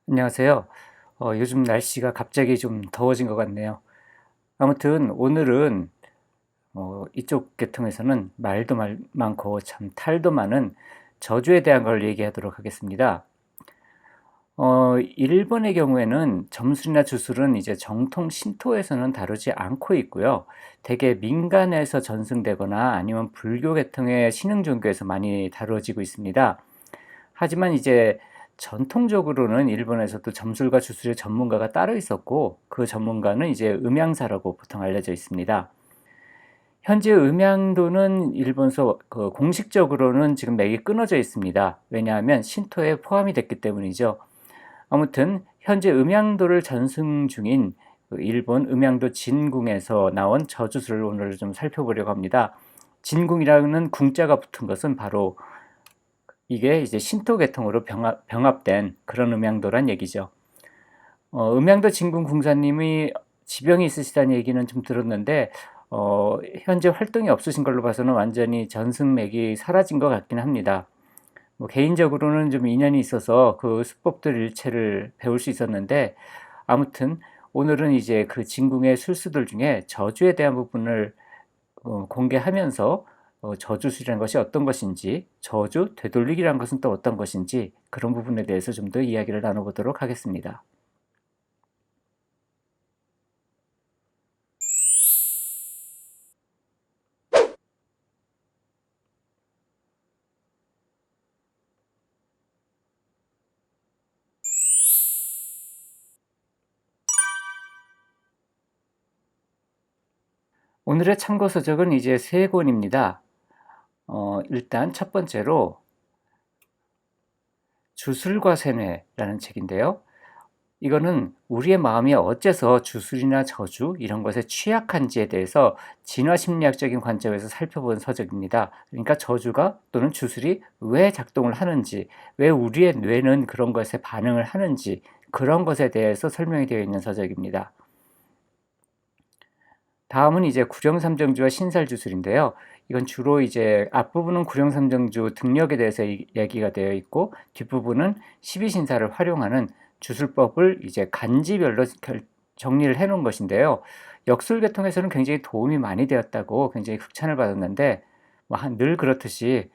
안녕하세요. 요즘 날씨가 갑자기 좀 더워진 것 같네요. 아무튼 오늘은 이쪽 계통에서는 많고 참 탈도 많은 저주에 대한 걸 얘기하도록 하겠습니다. 일본의 경우에는 점술이나 주술은 이제 정통 신토에서는 다루지 않고 있고요. 대개 민간에서 전승되거나 아니면 불교 계통의 신흥 종교에서 많이 다루어지고 있습니다. 하지만 이제 전통적으로는 일본에서도 점술과 주술의 전문가가 따로 있었고, 그 전문가는 이제 음양사라고 보통 알려져 있습니다. 현재 음양도는 일본서 공식적으로는 지금 맥이 끊어져 있습니다. 왜냐하면 신토에 포함이 됐기 때문이죠. 아무튼 현재 음양도를 전승 중인 그 일본 음양도 진궁에서 나온 저주술을 오늘 좀 살펴보려고 합니다. 진궁이라는 궁자가 붙은 것은 바로 이게 이제 신토 계통으로 병합된 그런 음양도란 얘기죠. 음양도 진궁 궁사님이 지병이 있으시다는 얘기는 좀 들었는데, 현재 활동이 없으신 걸로 봐서는 완전히 전승맥이 사라진 것 같긴 합니다. 뭐 개인적으로는 좀 인연이 있어서 그 수법들 일체를 배울 수 있었는데, 아무튼 오늘은 이제 그 진궁의 술수들 중에 저주에 대한 부분을 공개하면서 저주술이라는 것이 어떤 것인지, 저주, 되돌리기라는 것은 또 어떤 것인지, 그런 부분에 대해서 좀 더 이야기를 나눠보도록 하겠습니다. 오늘의 참고 서적은 이제 세 권입니다. 일단 첫 번째로 주술과 세뇌라는 책인데요. 이거는 우리의 마음이 어째서 주술이나 저주 이런 것에 취약한지에 대해서 진화심리학적인 관점에서 살펴본 서적입니다. 그러니까 저주가 또는 주술이 왜 작동을 하는지, 왜 우리의 뇌는 그런 것에 반응을 하는지, 그런 것에 대해서 설명이 되어 있는 서적입니다. 다음은 이제 구령삼정주와 신살주술인데요. 이건 주로 이제 앞부분은 구령삼정주 등력에 대해서 얘기가 되어 있고, 뒷부분은 12신사를 활용하는 주술법을 이제 간지별로 정리를 해 놓은 것인데요. 역술계통에서는 굉장히 도움이 많이 되었다고 굉장히 극찬을 받았는데, 늘 그렇듯이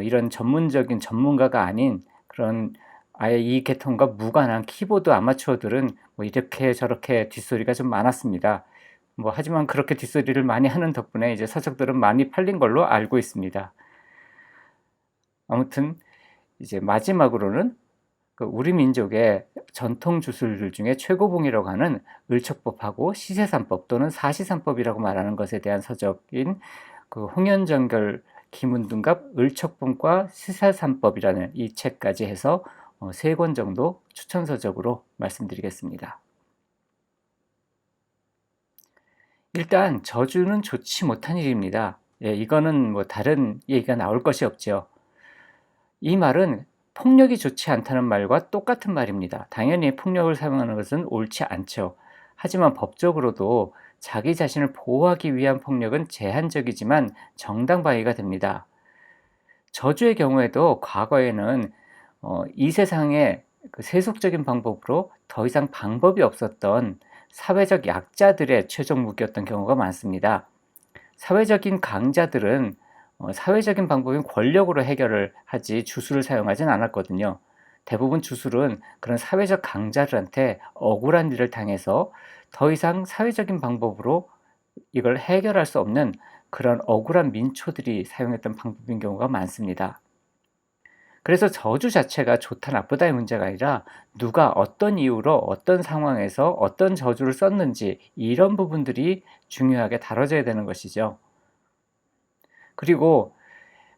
이런 전문적인 전문가가 아닌 그런 아예 이 계통과 무관한 키보드 아마추어들은 뭐 이렇게 저렇게 뒷소리가 좀 많았습니다. 하지만 그렇게 뒷소리를 많이 하는 덕분에 이제 서적들은 많이 팔린 걸로 알고 있습니다. 아무튼 이제 마지막으로는 그 우리 민족의 전통 주술들 중에 최고봉이라고 하는 을척법하고 시세산법 또는 사시산법이라고 말하는 것에 대한 서적인 그 홍연정결 김은둔갑 을척법과 시세산법이라는 이 책까지 해서 세 권 정도 추천서적으로 말씀드리겠습니다. 일단 저주는 좋지 못한 일입니다. 예, 이거는 뭐 다른 얘기가 나올 것이 없죠. 이 말은 폭력이 좋지 않다는 말과 똑같은 말입니다. 당연히 폭력을 사용하는 것은 옳지 않죠. 하지만 법적으로도 자기 자신을 보호하기 위한 폭력은 제한적이지만 정당방위가 됩니다. 저주의 경우에도 과거에는 이 세상의 그 세속적인 방법으로 더 이상 방법이 없었던 사회적 약자들의 최종 무기였던 경우가 많습니다. 사회적인 강자들은 사회적인 방법인 권력으로 해결을 하지 주술을 사용하진 않았거든요. 대부분 주술은 그런 사회적 강자들한테 억울한 일을 당해서 더 이상 사회적인 방법으로 이걸 해결할 수 없는 그런 억울한 민초들이 사용했던 방법인 경우가 많습니다. 그래서 저주 자체가 좋다 나쁘다의 문제가 아니라 누가 어떤 이유로 어떤 상황에서 어떤 저주를 썼는지 이런 부분들이 중요하게 다뤄져야 되는 것이죠. 그리고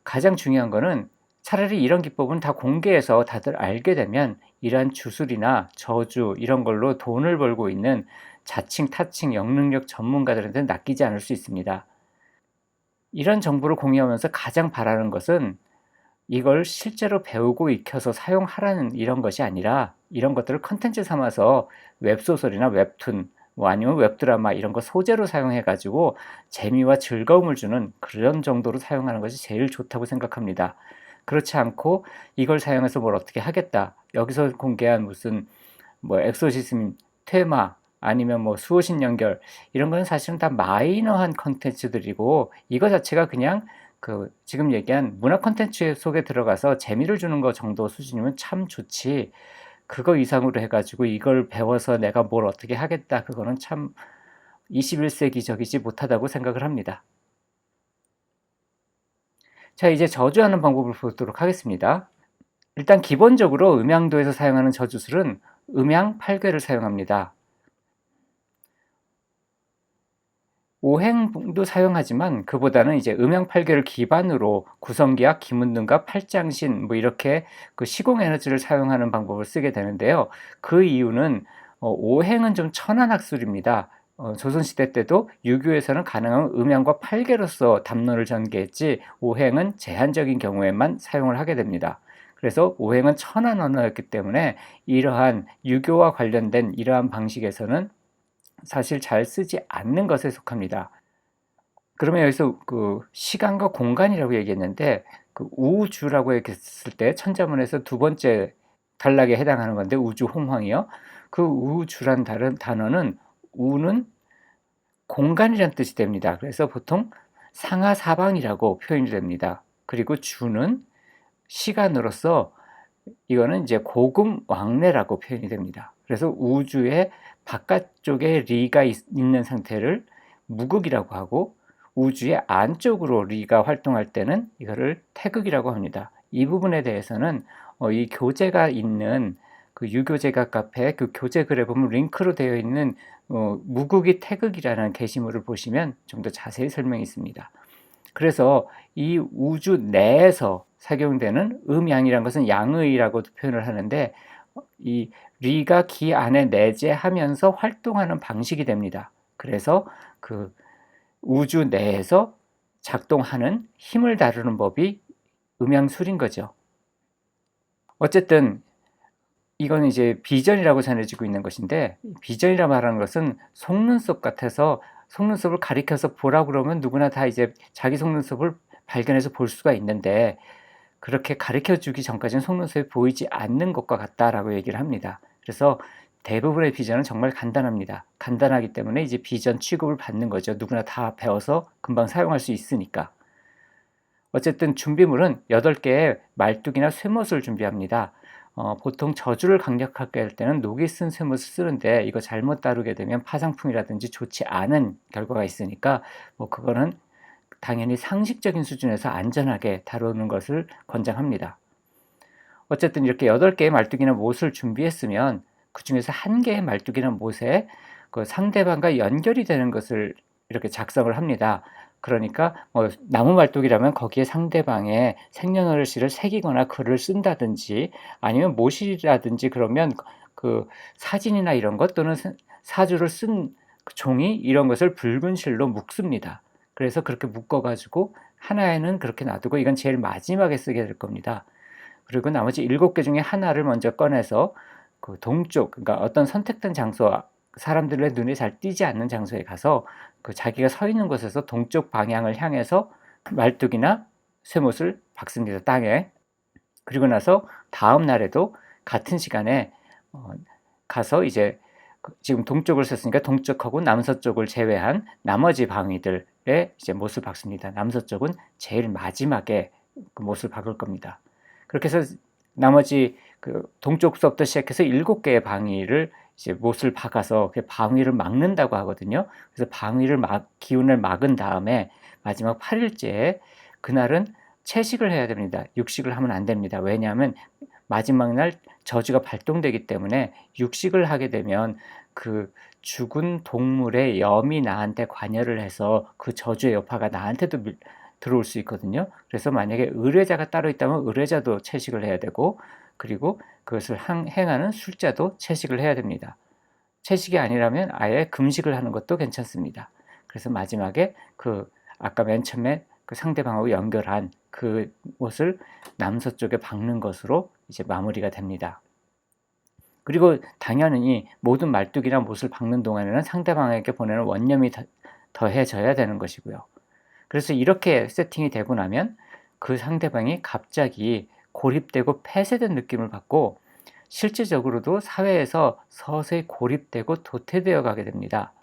가장 중요한 거는 차라리 이런 기법은 다 공개해서 다들 알게 되면 이러한 주술이나 저주 이런 걸로 돈을 벌고 있는 자칭 타칭 영능력 전문가들한테 낚이지 않을 수 있습니다. 이런 정보를 공유하면서 가장 바라는 것은 이걸 실제로 배우고 익혀서 사용하라는 이런 것이 아니라 이런 것들을 컨텐츠 삼아서 웹소설이나 웹툰 아니면 웹드라마 이런 거 소재로 사용해 가지고 재미와 즐거움을 주는 그런 정도로 사용하는 것이 제일 좋다고 생각합니다. 그렇지 않고 이걸 사용해서 뭘 어떻게 하겠다. 여기서 공개한 무슨 뭐 엑소시즘 테마 아니면 뭐 수호신 연결 이런 거는 사실은 다 마이너한 컨텐츠들이고 이거 자체가 그냥 그 지금 얘기한 문화 컨텐츠 속에 들어가서 재미를 주는 거 정도 수준이면 참 좋지 그거 이상으로 해가지고 이걸 배워서 내가 뭘 어떻게 하겠다 그거는 참 21세기적이지 못하다고 생각을 합니다. 자, 이제 저주하는 방법을 보도록 하겠습니다. 일단 기본적으로 음향도에서 사용하는 저주술은 음향 8궤를 사용합니다. 오행도 사용하지만 그보다는 이제 음향 8궤를 기반으로 구성기악, 기문등갑, 팔장신 뭐 이렇게 그 시공 에너지를 사용하는 방법을 쓰게 되는데요. 그 이유는 오행은 좀 천한 학술입니다. 조선시대 때도 유교에서는 가능한 음양과 8궤로서 담론을 전개했지 오행은 제한적인 경우에만 사용을 하게 됩니다. 그래서 오행은 천한 언어였기 때문에 이러한 유교와 관련된 이러한 방식에서는 사실 잘 쓰지 않는 것에 속합니다. 그러면 여기서 그 시간과 공간이라고 얘기했는데 그 우주라고 얘기했을 때 천자문에서 두 번째 단락에 해당하는 건데 우주 홍황이요. 그 우주란 다른 단어는 우는 공간이란 뜻이 됩니다. 그래서 보통 상하사방이라고 표현이 됩니다. 그리고 주는 시간으로서 이거는 이제 고금 왕래라고 표현이 됩니다. 그래서 우주의 바깥쪽에 리가 있는 상태를 무극이라고 하고 우주의 안쪽으로 리가 활동할 때는 이거를 태극이라고 합니다. 이 부분에 대해서는 이 교재가 있는 그 유교재가 카페 그 교재 글에 보면 링크로 되어 있는 무극이 태극이라는 게시물을 보시면 좀 더 자세히 설명이 있습니다. 그래서 이 우주 내에서 사용되는 음양이란 것은 양의라고도 표현을 하는데 이 리가 기 안에 내재하면서 활동하는 방식이 됩니다. 그래서 그 우주 내에서 작동하는 힘을 다루는 법이 음양술인 거죠. 어쨌든 이건 이제 비전이라고 전해지고 있는 것인데 비전이라 말하는 것은 속눈썹 같아서 속눈썹을 가리켜서 보라고 그러면 누구나 다 이제 자기 속눈썹을 발견해서 볼 수가 있는데 그렇게 가르쳐 주기 전까지는 속눈썹이 보이지 않는 것과 같다라고 얘기를 합니다. 그래서 대부분의 비전은 정말 간단합니다. 간단하기 때문에 이제 비전 취급을 받는 거죠. 누구나 다 배워서 금방 사용할 수 있으니까. 어쨌든 준비물은 8개의 말뚝이나 쇠못을 준비합니다. 보통 저주를 강력하게 할 때는 녹이 쓴 쇠못을 쓰는데 이거 잘못 다루게 되면 파상풍이라든지 좋지 않은 결과가 있으니까 뭐 그거는 당연히 상식적인 수준에서 안전하게 다루는 것을 권장합니다. 어쨌든 이렇게 8개의 말뚝이나 못을 준비했으면 그 중에서 1개의 말뚝이나 못에 그 상대방과 연결이 되는 것을 이렇게 작성을 합니다. 그러니까 뭐 나무 말뚝이라면 거기에 상대방의 생년월일시를 새기거나 글을 쓴다든지 아니면 모실이라든지 그러면 그 사진이나 이런 것 또는 사주를 쓴 종이 이런 것을 붉은 실로 묶습니다. 그래서 그렇게 묶어가지고 하나에는 그렇게 놔두고 이건 제일 마지막에 쓰게 될 겁니다. 그리고 나머지 7개 중에 하나를 먼저 꺼내서 그 동쪽, 그러니까 어떤 선택된 장소, 사람들의 눈에 잘 띄지 않는 장소에 가서 그 자기가 서 있는 곳에서 동쪽 방향을 향해서 말뚝이나 쇠못을 박습니다, 땅에. 그리고 나서 다음 날에도 같은 시간에 가서 이제 지금 동쪽을 썼으니까 동쪽하고 남서쪽을 제외한 나머지 방위들의 이제 못을 박습니다. 남서쪽은 제일 마지막에 그 못을 박을 겁니다. 그렇게 해서 나머지 그 동쪽서부터 시작해서 7개의 방위를 이제 못을 박아서 그 방위를 막는다고 하거든요. 그래서 방위를 기운을 막은 다음에 마지막 8일째에 그날은 채식을 해야 됩니다. 육식을 하면 안 됩니다. 왜냐하면 마지막 날 저주가 발동되기 때문에 육식을 하게 되면 그 죽은 동물의 염이 나한테 관여를 해서 그 저주의 여파가 나한테도 들어올 수 있거든요. 그래서 만약에 의뢰자가 따로 있다면 의뢰자도 채식을 해야 되고 그리고 그것을 행하는 술자도 채식을 해야 됩니다. 채식이 아니라면 아예 금식을 하는 것도 괜찮습니다. 그래서 마지막에 그 아까 맨 처음에 그 상대방하고 연결한 그 못을 남서쪽에 박는 것으로 이제 마무리가 됩니다. 그리고 당연히 모든 말뚝이나 못을 박는 동안에는 상대방에게 보내는 원념이 더해져야 되는 것이고요. 그래서 이렇게 세팅이 되고 나면 그 상대방이 갑자기 고립되고 폐쇄된 느낌을 받고 실질적으로도 사회에서 서서히 고립되고 도태되어 가게 됩니다.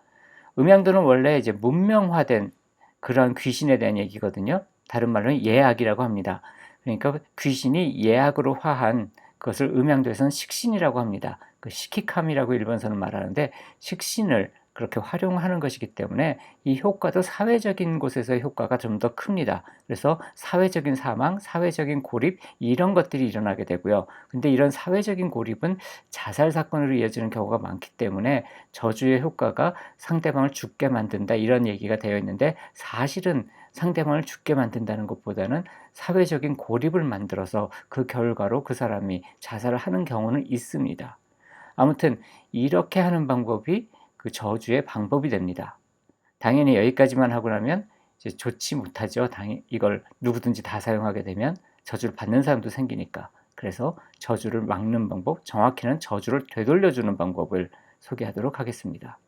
음양도는 원래 이제 문명화된 그런 귀신에 대한 얘기거든요. 다른 말로는 예악이라고 합니다. 그러니까 귀신이 예악으로 화한 그것을 음양도에서는 식신이라고 합니다. 그 시키캄이라고 일본서는 말하는데 식신을 그렇게 활용하는 것이기 때문에 이 효과도 사회적인 곳에서의 효과가 좀 더 큽니다. 그래서 사회적인 사망, 사회적인 고립 이런 것들이 일어나게 되고요. 근데 이런 사회적인 고립은 자살 사건으로 이어지는 경우가 많기 때문에 저주의 효과가 상대방을 죽게 만든다 이런 얘기가 되어 있는데 사실은 상대방을 죽게 만든다는 것보다는 사회적인 고립을 만들어서 그 결과로 그 사람이 자살을 하는 경우는 있습니다. 아무튼 이렇게 하는 방법이 그 저주의 방법이 됩니다. 당연히 여기까지만 하고 나면 이제 좋지 못하죠. 이걸 누구든지 다 사용하게 되면 저주를 받는 사람도 생기니까. 그래서 저주를 막는 방법, 정확히는 저주를 되돌려주는 방법을 소개하도록 하겠습니다.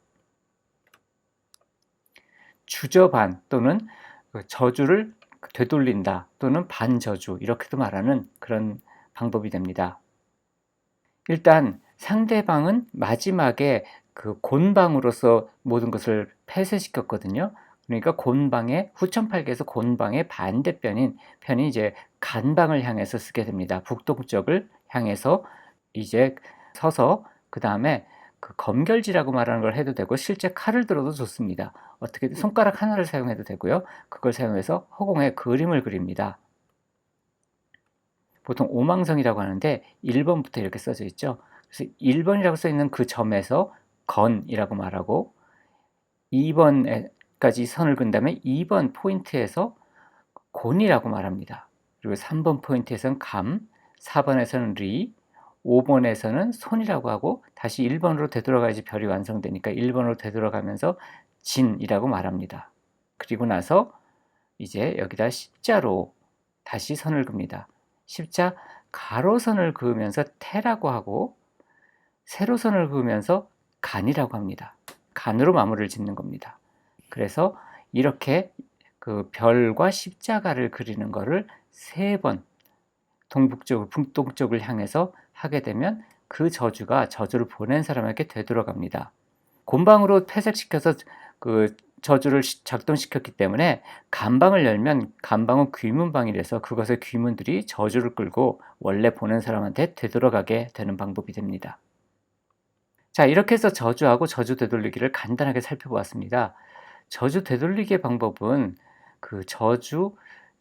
주저반 또는 저주를 되돌린다 또는 반저주 이렇게도 말하는 그런 방법이 됩니다. 일단 상대방은 마지막에 그 곤방으로서 모든 것을 폐쇄시켰거든요. 그러니까 곤방의 후천팔계에서 곤방의 반대편인 편이 이제 간방을 향해서 쓰게 됩니다. 북동쪽을 향해서 이제 서서 그 다음에 그 검결지라고 말하는 걸 해도 되고 실제 칼을 들어도 좋습니다. 어떻게 손가락 하나를 사용해도 되고요. 그걸 사용해서 허공에 그림을 그립니다. 보통 오망성이라고 하는데 1번부터 이렇게 써져 있죠. 그래서 1번이라고 써 있는 그 점에서 건이라고 말하고 2번까지 선을 긋은 다음에 2번 포인트에서 곤이라고 말합니다. 그리고 3번 포인트에서는 감, 4번에서는 리, 5번에서는 손이라고 하고 다시 1번으로 되돌아가야지 별이 완성되니까 1번으로 되돌아가면서 진이라고 말합니다. 그리고 나서 이제 여기다 십자로 다시 선을 긋습니다. 십자 가로선을 그으면서 태라고 하고 세로선을 그으면서 간이라고 합니다. 간으로 마무리를 짓는 겁니다. 그래서 이렇게 그 별과 십자가를 그리는 거를 3번 동북쪽을 북동쪽을 향해서 하게 되면 그 저주가 저주를 보낸 사람에게 되돌아갑니다. 곤방으로 폐쇄시켜서 그 저주를 작동시켰기 때문에 간방을 열면 간방은 귀문방이라서 그것의 귀문들이 저주를 끌고 원래 보낸 사람한테 되돌아가게 되는 방법이 됩니다. 자, 이렇게 해서 저주하고 저주 되돌리기를 간단하게 살펴보았습니다. 저주 되돌리기의 방법은 그 저주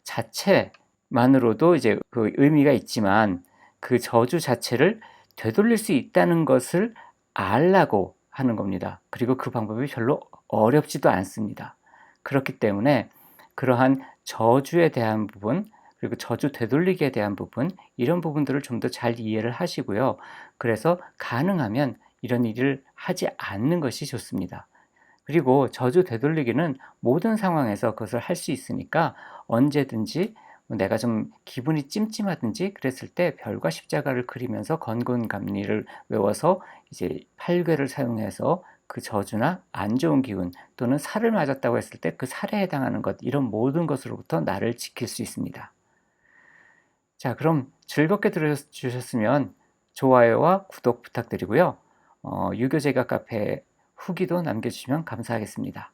자체만으로도 이제 그 의미가 있지만 그 저주 자체를 되돌릴 수 있다는 것을 알라고 하는 겁니다. 그리고 그 방법이 별로 어렵지도 않습니다. 그렇기 때문에 그러한 저주에 대한 부분 그리고 저주 되돌리기에 대한 부분 이런 부분들을 좀 더 잘 이해를 하시고요. 그래서 가능하면 이런 일을 하지 않는 것이 좋습니다. 그리고 저주 되돌리기는 모든 상황에서 그것을 할 수 있으니까 언제든지 내가 좀 기분이 찜찜하든지 그랬을 때 별과 십자가를 그리면서 건곤감리를 외워서 이제 8궤를 사용해서 그 저주나 안 좋은 기운 또는 살을 맞았다고 했을 때 그 살에 해당하는 것 이런 모든 것으로부터 나를 지킬 수 있습니다. 자, 그럼 즐겁게 들어주셨으면 좋아요와 구독 부탁드리고요. 유교제가 카페 후기도 남겨주시면 감사하겠습니다.